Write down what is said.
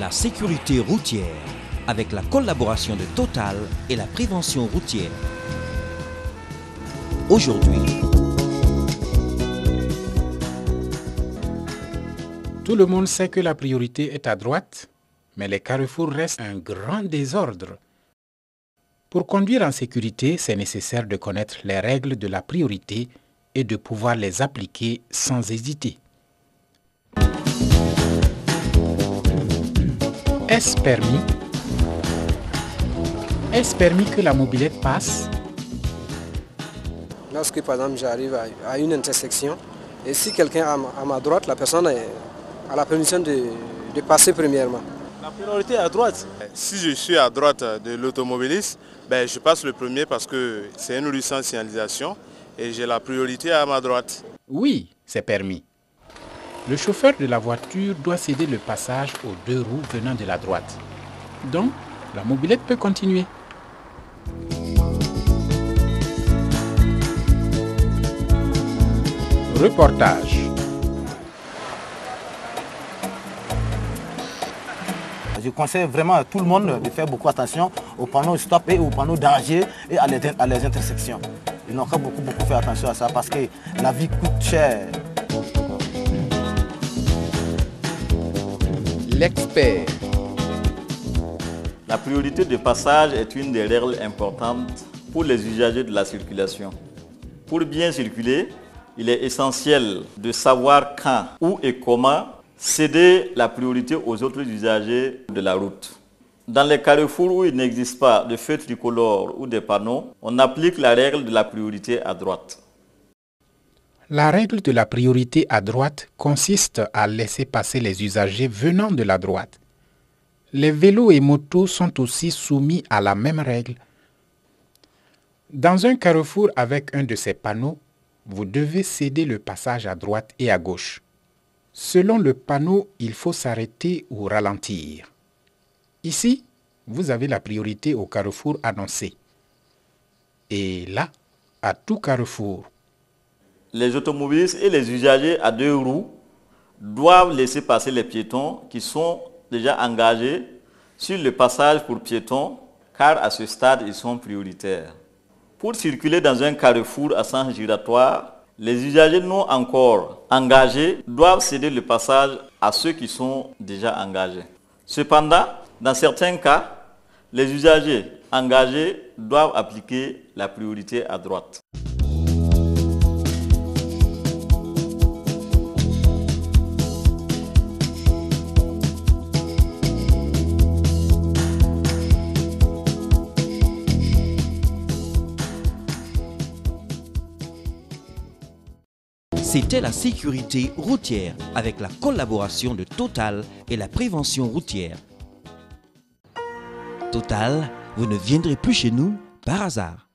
la sécurité routière avec la collaboration de Total et la prévention routière. Aujourd'hui, tout le monde sait que la priorité est à droite, mais les carrefours restent un grand désordre. Pour conduire en sécurité, c'est nécessaire de connaître les règles de la priorité et de pouvoir les appliquer sans hésiter. Est-ce permis? Est-ce permis que la mobilette passe? Lorsque par exemple j'arrive à une intersection et si quelqu'un à ma droite, la personne a la permission de passer premièrement. La priorité est à droite. Si je suis à droite de l'automobiliste, je passe le premier parce que c'est une rue sans signalisation et j'ai la priorité à ma droite. Oui, c'est permis. Le chauffeur de la voiture doit céder le passage aux deux roues venant de la droite. Donc, la mobilette peut continuer. Reportage. Je conseille vraiment à tout le monde de faire beaucoup attention aux panneaux stop et aux panneaux danger et à les intersections. Ils n'ont qu'à beaucoup faire attention à ça parce que la vie coûte cher. L'expert. La priorité de passage est une des règles importantes pour les usagers de la circulation. Pour bien circuler, il est essentiel de savoir quand, où et comment céder la priorité aux autres usagers de la route. Dans les carrefours où il n'existe pas de feux tricolores ou de panneaux, on applique la règle de la priorité à droite. La règle de la priorité à droite consiste à laisser passer les usagers venant de la droite. Les vélos et motos sont aussi soumis à la même règle. Dans un carrefour avec un de ces panneaux, vous devez céder le passage à droite et à gauche. Selon le panneau, il faut s'arrêter ou ralentir. Ici, vous avez la priorité au carrefour annoncé. Et là, à tout carrefour. Les automobilistes et les usagers à deux roues doivent laisser passer les piétons qui sont déjà engagés sur le passage pour piétons, car à ce stade, ils sont prioritaires. Pour circuler dans un carrefour à sens giratoire, les usagers non encore engagés doivent céder le passage à ceux qui sont déjà engagés. Cependant, dans certains cas, les usagers engagés doivent appliquer la priorité à droite. C'était la sécurité routière avec la collaboration de Total et la prévention routière. Total, vous ne viendrez plus chez nous par hasard.